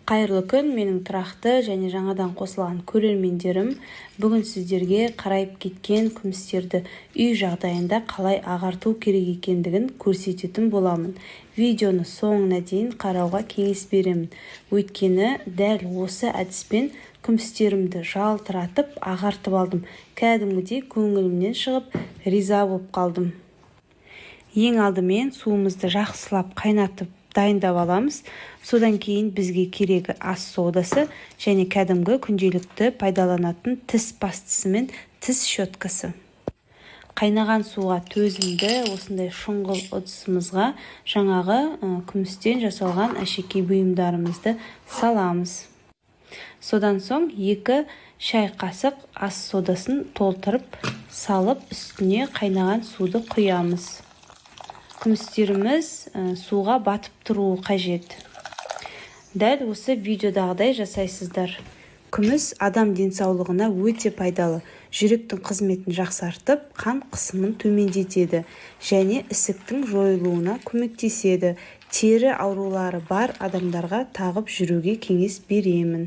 Қайырлы күн, менің тұрақты және жаңадан қосылған көрермендерім. Бүгін сіздерге қарайып кеткен күмістерді үй жағдайында қалай ағарту керек екендігін көрсететін боламын. Видеоны соңына дейін қарауға кеңес беремін. Өйткені дәл осы әдіспен күмістерімді жалтыратып ағартып алдым. Кәдімгідей көңілімнен шығып, риза болып қалдым. Ең алдымен суымызды жақсылап қайнатып дайындап аламыз. Содан кейін бізге керегі ас содасы және кәдімгі күнделікті пайдаланатын тіс пастасы мен тіс щеткасы. Қайнаған суға төзімді осындай шұңғыл ыдысымызға жаңағы күмістен жасалған әшекей бұйымдарымызды саламыз. Содан соң 2 шай қасық ас содасын толтырып салып үстіне қайнаған суды құямыз. Күмістеріміз суға батып тұруы қажет. Дәл осы видеодағыдай жасайсыздар. Күміс адам денсаулығына өте пайдалы. Жүректің қызметін жақсартып, қан қысымын төмендетеді және ісіктің жойылуына көмектеседі. Тері аурулары бар адамдарға тағып жүруге кеңес беремін.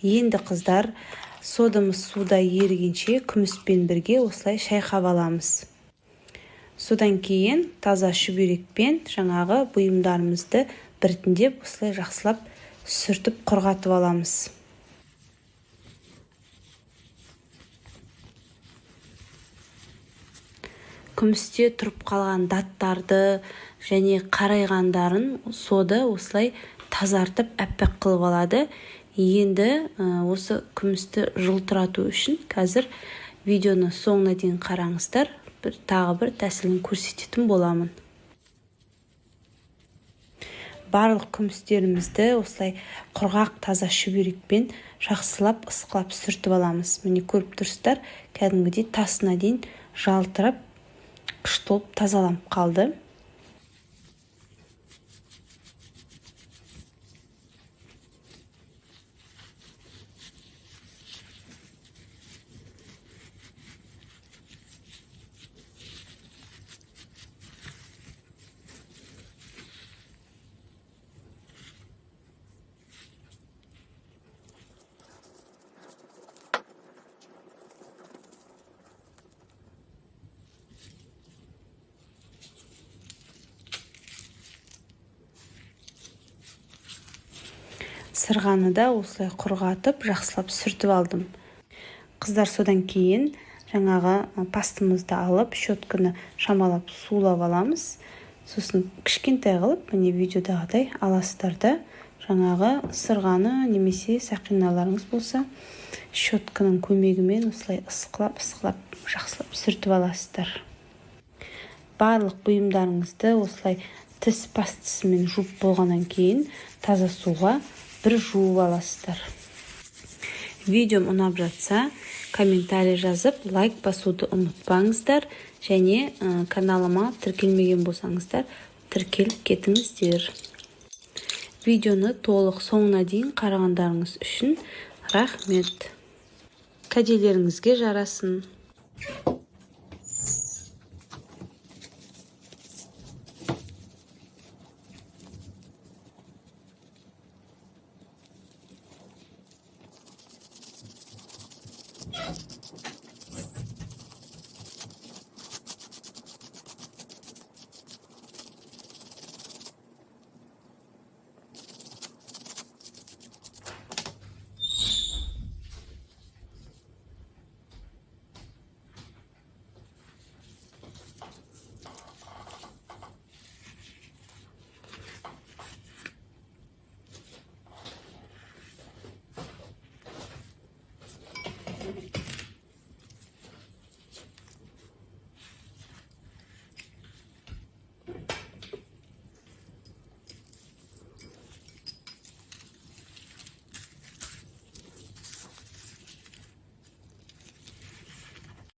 Енді қыздар, содамыз суда ерігенше күміспен бірге осылай шайқап аламыз. Содан кейін таза шүберекпен жаңағы бұйымдарымызды біртіндеп осылай жақсылап сүртіп құрғатып аламыз. Күмісте тұрып қалған даттарды және қарайғандарын сода осылай тазартып әппақ қылып алады. Енді осы күмісті жылтырату үшін қазір видеоны соңына дейін қараңыздар. Тағы бір тәсілін көрсететін боламын. Барлық күмістерімізді осылай құрғақ таза шүберекпен жақсылап ысқылап сүртіп аламыз. Міне көріп тұрсыздар, кәдімгідей тасына дейін жалтырап қыш толып тазаланып қалды. Сырғаны да осылай құрғатып, жақсылап сүртіп алдым. Қыздар, содан кейін жаңағы пастамызды алып, щетканы шамалап сулап аламыз. Сосын кішкентай қылып, міне видеодағыдай аласыздар да, жаңағы сырғаны немесе сақиналарыңыз болса, щетканың көмегімен осылай ысқылап, жақсылап сүртіп аласыздар. Барлық бұйымдарыңызды осылай тіс пастасымен жуып болғаннан кейін таза суға бір жуып аласыздар. Видеом ұнап жатса, комментарий жазып, лайк басуды ұмытпаңыздар және каналыма тіркелмеген болсаңыздар, тіркеліп кетіңіздер. Видеоны толық соңына дейін қарағандарыңыз үшін рахмет. Кәделеріңізге жарасын.